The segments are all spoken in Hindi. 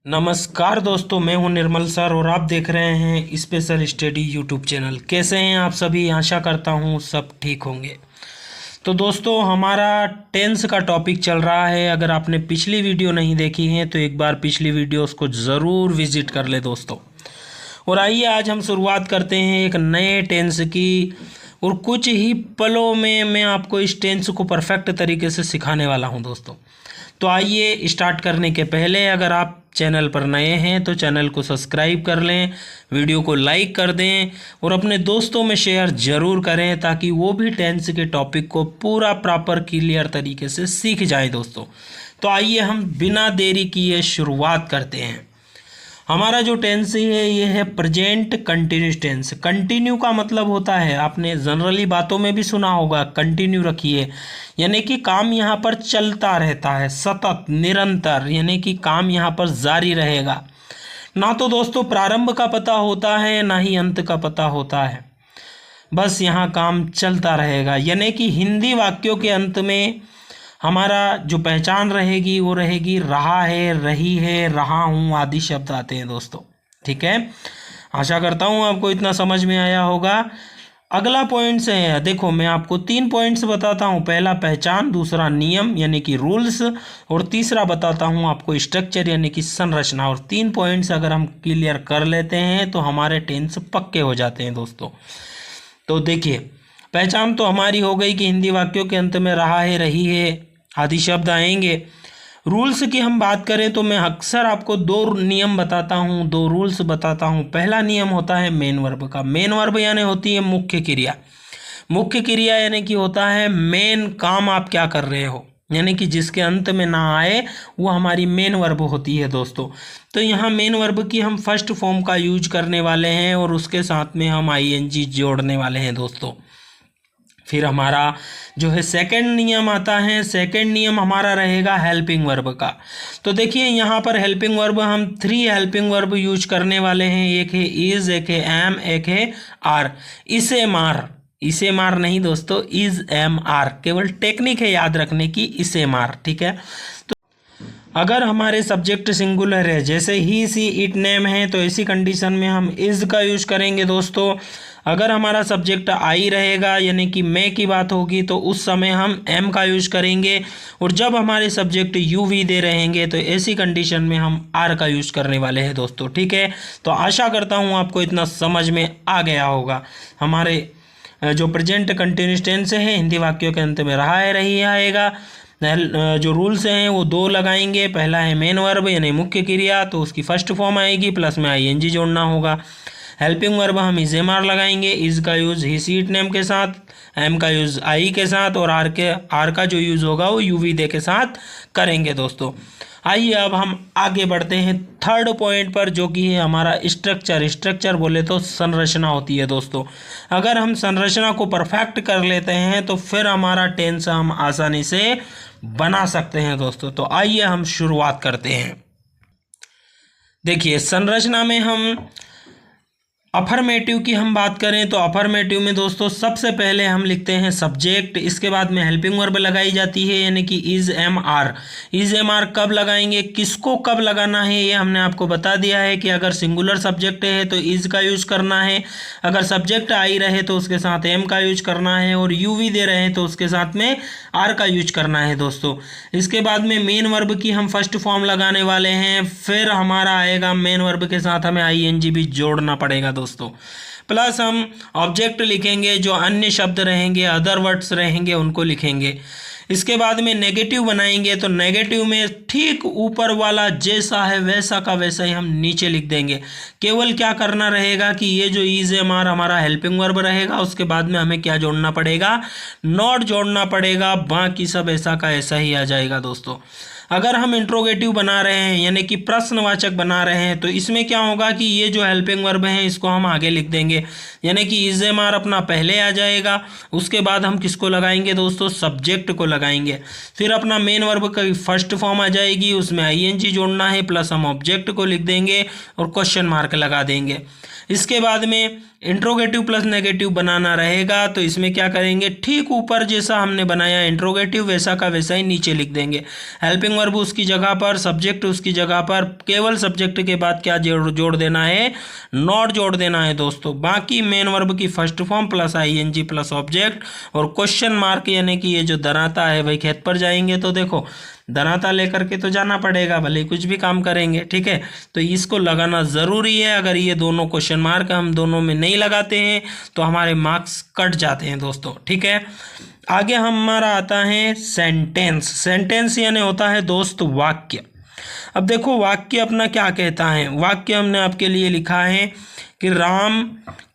नमस्कार दोस्तों, मैं हूं निर्मल सर और आप देख रहे हैं स्पेशल स्टडी यूट्यूब चैनल। कैसे हैं आप सभी? आशा करता हूं सब ठीक होंगे। तो दोस्तों, हमारा टेंस का टॉपिक चल रहा है। अगर आपने पिछली वीडियो नहीं देखी है तो एक बार पिछली वीडियोस को ज़रूर विजिट कर ले दोस्तों। और आइए आज हम शुरुआत करते हैं एक नए टेंस की, और कुछ ही पलों में मैं आपको इस टेंस को परफेक्ट तरीके से सिखाने वाला हूं दोस्तों। तो आइए स्टार्ट करने के पहले अगर आप चैनल पर नए हैं तो चैनल को सब्सक्राइब कर लें, वीडियो को लाइक कर दें और अपने दोस्तों में शेयर ज़रूर करें ताकि वो भी टेंस के टॉपिक को पूरा प्रॉपर क्लियर तरीके से सीख जाएं दोस्तों। तो आइए हम बिना देरी किए शुरुआत करते हैं। हमारा जो टेंस है ये है प्रेजेंट कंटिन्यूस टेंस। कंटिन्यू का मतलब होता है, आपने जनरली बातों में भी सुना होगा, कंटिन्यू रखिए, यानी कि काम यहाँ पर चलता रहता है, सतत निरंतर, यानी कि काम यहाँ पर जारी रहेगा। ना तो दोस्तों प्रारंभ का पता होता है ना ही अंत का पता होता है, बस यहाँ काम चलता रहेगा। यानी कि हिंदी वाक्यों के अंत में हमारा जो पहचान रहेगी वो रहेगी रहा है, रही है, रहा हूँ आदि शब्द आते हैं दोस्तों। ठीक है, आशा करता हूँ आपको इतना समझ में आया होगा। अगला पॉइंट्स है, देखो मैं आपको 3 पॉइंट्स बताता हूँ। पहला पहचान, दूसरा नियम यानी कि रूल्स, और तीसरा बताता हूँ आपको स्ट्रक्चर यानी कि संरचना। और 3 पॉइंट्स अगर हम क्लियर कर लेते हैं तो हमारे टेंस पक्के हो जाते हैं दोस्तों। तो देखिए, पहचान तो हमारी हो गई कि हिंदी वाक्यों के अंत में रहा है, रही है आदि शब्द आएंगे। रूल्स की हम बात करें तो मैं अक्सर आपको 2 नियम बताता हूँ, 2 रूल्स बताता हूँ। पहला नियम होता है मेन वर्ब का। मेन वर्ब यानी होती है मुख्य क्रिया। मुख्य क्रिया यानी कि होता है मेन काम आप क्या कर रहे हो, यानी कि जिसके अंत में ना आए वो हमारी मेन वर्ब होती है दोस्तों। तो यहाँ मेन वर्ब की हम फर्स्ट फॉर्म का यूज करने वाले हैं और उसके साथ में हम आईएनजी जोड़ने वाले हैं दोस्तों। फिर हमारा जो है सेकंड नियम आता है। सेकंड नियम हमारा रहेगा हेल्पिंग वर्ब का। तो देखिए यहाँ पर हेल्पिंग वर्ब हम 3 हेल्पिंग वर्ब यूज करने वाले हैं। एक है इज, एक है एम, एक है आर। इसे मार, इसे मार नहीं दोस्तों, इज एम आर, केवल टेक्निक है याद रखने की, इसे मार। ठीक है, तो अगर हमारे सब्जेक्ट सिंगुलर है, जैसे ही, सी, इट, नेम है, तो ऐसी कंडीशन में हम इज का यूज करेंगे दोस्तों। अगर हमारा सब्जेक्ट आई रहेगा यानी कि मैं की बात होगी तो उस समय हम एम का यूज करेंगे। और जब हमारे सब्जेक्ट यू वी दे रहेंगे तो ऐसी कंडीशन में हम आर का यूज करने वाले हैं दोस्तों। ठीक है, तो आशा करता हूँ आपको इतना समझ में आ गया होगा। हमारे जो प्रेजेंट कंटिन्यूस टेंस है हिंदी वाक्यों के अंत में रहा है, रही आएगा। जो रूल्स हैं वो 2 लगाएंगे। पहला है मेन वर्ब यानी मुख्य क्रिया, तो उसकी फर्स्ट फॉर्म आएगी, प्लस में आईएनजी जोड़ना होगा। हेल्पिंग वर्ब हम इज एम आर लगाएंगे, इज का use he, she, it, name के साथ, एम का यूज़ आई के साथ, और आर का जो यूज़ होगा वो यू वी दे के साथ करेंगे दोस्तों। आइए अब हम आगे बढ़ते हैं थर्ड पॉइंट पर, जो कि है हमारा स्ट्रक्चर। स्ट्रक्चर बोले तो संरचना होती है दोस्तों। अगर हम संरचना को परफेक्ट कर लेते हैं तो फिर हमारा टेंस हम आसानी से बना सकते हैं दोस्तों। तो आइए हम शुरुआत करते हैं। देखिए, संरचना में हम अफर्मेटिव की हम बात करें तो अफर्मेटिव में दोस्तों सबसे पहले हम लिखते हैं सब्जेक्ट, इसके बाद में हेल्पिंग वर्ब लगाई जाती है यानी कि is am are. Is am are कब लगाएंगे, किसको कब लगाना है, ये हमने आपको बता दिया है कि अगर सिंगुलर सब्जेक्ट है तो इज का यूज करना है, अगर सब्जेक्ट आई रहे तो उसके साथ एम का यूज करना है, और यू वी दे रहे हैं तो उसके साथ में आर का यूज करना है दोस्तों। इसके बाद में मेन वर्ब की हम फर्स्ट फॉर्म लगाने वाले हैं, फिर हमारा आएगा मेन वर्ब के साथ हमें आईएनजी भी जोड़ना पड़ेगा दोस्तों। प्लस हम ऑब्जेक्ट लिखेंगे, जो अन्य शब्द रहेंगे, अदर वर्ड्स रहेंगे, उनको लिखेंगे। इसके बाद में नेगेटिव बनाएंगे, तो नेगेटिव में ठीक ऊपर वाला जैसा है वैसा का वैसा ही हम नीचे लिख देंगे। केवल क्या करना रहेगा कि ये जो इज एम आर हमारा हेल्पिंग वर्ब रहेगा, उसके बाद में हमें क्या जोड़ना पड़ेगा, नॉट जोड़ना पड़ेगा, बाकी सब ऐसा का ऐसा ही आ जाएगा दोस्तों। अगर हम इंट्रोगेटिव बना रहे हैं यानी कि प्रश्नवाचक बना रहे हैं तो इसमें क्या होगा कि ये जो हेल्पिंग वर्ब है इसको हम आगे लिख देंगे, यानी कि इज एम आर अपना पहले आ जाएगा, उसके बाद हम किसको लगाएंगे दोस्तों, सब्जेक्ट को लगाएंगे। फिर अपना मेन वर्ब का फर्स्ट फॉर्म आ जाएगी, उसमें आईएनजी जोड़ना है, प्लस हम ऑब्जेक्ट को लिख देंगे और क्वेश्चन मार्क लगा देंगे। इसके बाद में इंट्रोगेटिव प्लस नेगेटिव बनाना रहेगा तो इसमें क्या करेंगे, ठीक ऊपर जैसा हमने बनाया इंट्रोगेटिव वैसा का वैसा ही नीचे लिख देंगे। हेल्पिंग वर्ब उसकी जगह पर, सब्जेक्ट उसकी जगह पर, केवल सब्जेक्ट के बाद क्या जोड़ देना है, नॉट जोड़ देना है दोस्तों। बाकी मेन वर्ब की first form plus ING plus object और क्वेश्चन मार्क, यानी कि ये जो दराता है भाई खेत पर जाएंगे तो देखो दराता लेकर के तो जाना पड़ेगा, भले कुछ भी काम करेंगे, ठीक है। तो इसको लगाना ज़रूरी है। अगर ये दोनों क्वेश्चन मार्क हम दोनों में नहीं लगाते हैं तो हमारे मार्क्स कट जाते हैं दोस्तों, ठीक है। आगे हमारा आता है सेंटेंस। सेंटेंस यानी होता है दोस्त वाक्य। अब देखो वाक्य अपना क्या कहता है। वाक्य हमने आपके लिए लिखा है कि राम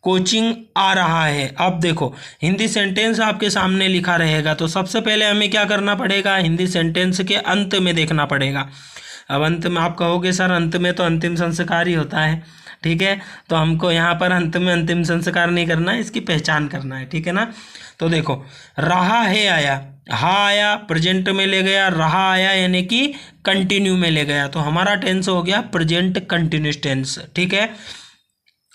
कोचिंग आ रहा है। अब देखो हिंदी सेंटेंस आपके सामने लिखा रहेगा तो सबसे पहले हमें क्या करना पड़ेगा, हिंदी सेंटेंस के अंत में देखना पड़ेगा। अब अंत में आप कहोगे सर अंत में तो अंतिम संस्कार ही होता है, ठीक है। तो हमको यहाँ पर अंत में अंतिम संस्कार नहीं करना है, इसकी पहचान करना है, ठीक है ना। तो देखो रहा है आया, हा आया प्रेजेंट में ले गया, रहा आया यानी कि कंटिन्यू में ले गया, तो हमारा टेंस हो गया प्रेजेंट कंटिन्यूस टेंस, ठीक है।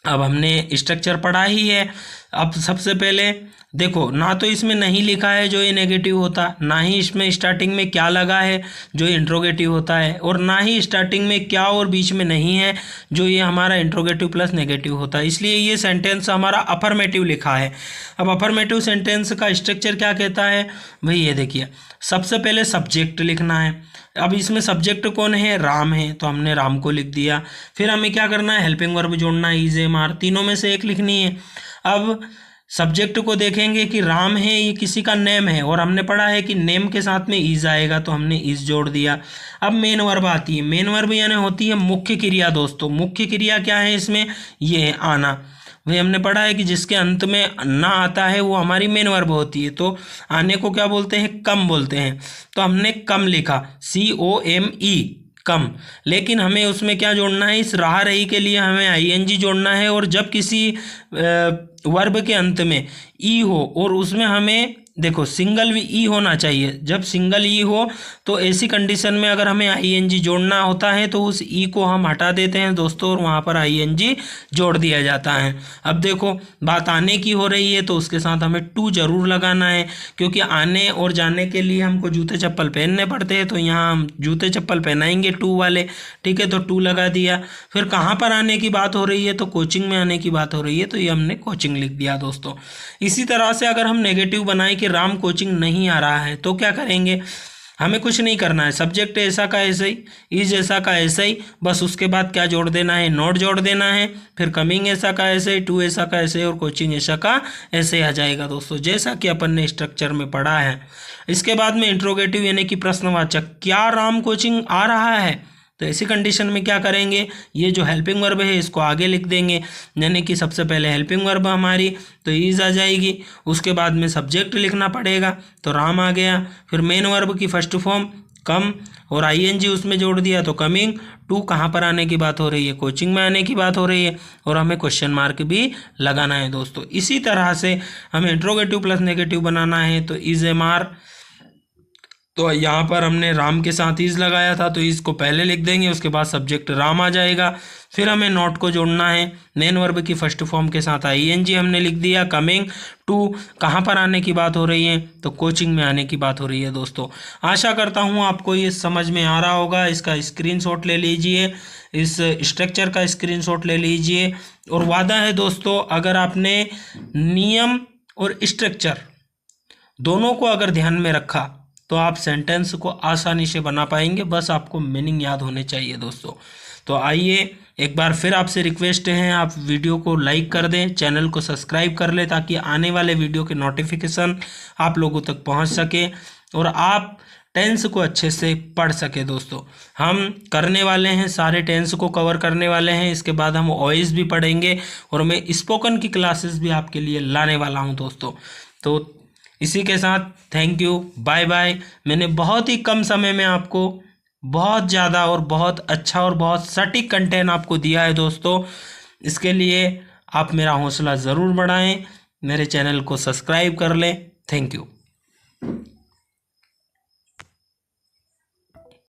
अब हमने स्ट्रक्चर पढ़ा ही है। अब सबसे पहले देखो ना तो इसमें नहीं लिखा है जो ये नेगेटिव होता, ना ही इसमें स्टार्टिंग में क्या लगा है जो इंट्रोगेटिव होता है, और ना ही स्टार्टिंग में क्या और बीच में नहीं है जो ये हमारा इंट्रोगेटिव प्लस नेगेटिव होता है। इसलिए ये सेंटेंस हमारा अफर्मेटिव लिखा है। अब अफर्मेटिव सेंटेंस का स्ट्रक्चर क्या कहता है भाई, ये देखिए सबसे पहले सब्जेक्ट लिखना है। अब इसमें सब्जेक्ट कौन है, राम है, तो हमने राम को लिख दिया। फिर हमें क्या करना है, हेल्पिंग वर्ब जोड़ना है, इज एम आर, तीनों में से एक लिखनी है। अब सब्जेक्ट को देखेंगे कि राम है, ये किसी का नेम है और हमने पढ़ा है कि नेम के साथ में इज आएगा तो हमने इज जोड़ दिया। अब मेन वर्ब आती है। मेन वर्ब यानी होती है मुख्य क्रिया दोस्तों। मुख्य क्रिया क्या है इसमें, ये है आना। भाई हमने पढ़ा है कि जिसके अंत में ना आता है वो हमारी मेन वर्ब होती है, तो आने को क्या बोलते हैं, कम बोलते हैं। तो हमने कम लिखा, COME कम, लेकिन हमें उसमें क्या जोड़ना है, इस रहा रही के लिए हमें ING जोड़ना है। और जब किसी वर्ब के अंत में ई हो और उसमें हमें देखो सिंगल ई होना चाहिए, जब सिंगल ई हो तो ऐसी कंडीशन में अगर हमें ING जोड़ना होता है तो उस ई को हम हटा देते हैं दोस्तों और वहाँ पर ING जोड़ दिया जाता है। अब देखो बात आने की हो रही है तो उसके साथ हमें टू जरूर लगाना है, क्योंकि आने और जाने के लिए हमको जूते चप्पल पहनने पड़ते हैं, तो यहाँ हम जूते चप्पल पहनाएंगे टू वाले, ठीक है। तो टू लगा दिया। फिर कहाँ पर आने की बात हो रही है, तो कोचिंग में आने की बात हो रही है, तो ये हमने कोचिंग लिख दिया दोस्तों। इसी तरह से अगर हम नेगेटिव बनाए कि राम कोचिंग नहीं आ रहा है तो क्या करेंगे, हमें कुछ नहीं करना है, सब्जेक्ट ऐसा का ऐसा ही, इज ऐसा का ऐसा ही, बस उसके बाद क्या जोड़ देना है, नोट जोड़ देना है। फिर कमिंग ऐसा का ऐसे ही, टू ऐसा का ऐसे और कोचिंग ऐसा का ऐसे आ जाएगा दोस्तों, जैसा कि अपन ने स्ट्रक्चर में पढ़ा है। इसके बाद में इंट्रोगेटिव यानी कि प्रश्नवाचक, क्या राम कोचिंग आ रहा है, तो ऐसी कंडीशन में क्या करेंगे, ये जो हेल्पिंग वर्ब है इसको आगे लिख देंगे, यानी कि सबसे पहले हेल्पिंग वर्ब हमारी तो इज आ जाएगी, उसके बाद में सब्जेक्ट लिखना पड़ेगा तो राम आ गया। फिर मेन वर्ब की फर्स्ट फॉर्म कम और ING उसमें जोड़ दिया तो कमिंग। टू कहाँ पर आने की बात हो रही है, कोचिंग में आने की बात हो रही है, और हमें क्वेश्चन मार्क भी लगाना है दोस्तों। इसी तरह से हमें इंट्रोगेटिव प्लस नेगेटिव बनाना है तो इज MR, तो यहाँ पर हमने राम के साथ इज लगाया था तो इसको पहले लिख देंगे, उसके बाद सब्जेक्ट राम आ जाएगा। फिर हमें नॉट को जोड़ना है, मेन वर्ब की फर्स्ट फॉर्म के साथ ING हमने लिख दिया। कमिंग टू कहाँ पर आने की बात हो रही है, तो कोचिंग में आने की बात हो रही है दोस्तों। आशा करता हूँ आपको ये समझ में आ रहा होगा। इसका स्क्रीनशॉट ले लीजिए, इस स्ट्रक्चर का स्क्रीनशॉट ले लीजिए, और वादा है दोस्तों अगर आपने नियम और स्ट्रक्चर दोनों को अगर ध्यान में रखा तो आप सेंटेंस को आसानी से बना पाएंगे, बस आपको मीनिंग याद होने चाहिए दोस्तों। तो आइए एक बार फिर आपसे रिक्वेस्ट है, आप वीडियो को लाइक कर दें, चैनल को सब्सक्राइब कर लें, ताकि आने वाले वीडियो के नोटिफिकेशन आप लोगों तक पहुंच सके और आप टेंस को अच्छे से पढ़ सके दोस्तों। हम करने वाले हैं, सारे टेंस को कवर करने वाले हैं, इसके बाद हम वॉइस भी पढ़ेंगे और मैं स्पोकन की क्लासेस भी आपके लिए लाने वाला हूं दोस्तों। तो इसी के साथ थैंक यू, बाय बाय। मैंने बहुत ही कम समय में आपको बहुत ज़्यादा और बहुत अच्छा और बहुत सटीक कंटेंट आपको दिया है दोस्तों। इसके लिए आप मेरा हौसला ज़रूर बढ़ाएं, मेरे चैनल को सब्सक्राइब कर लें। Thank you.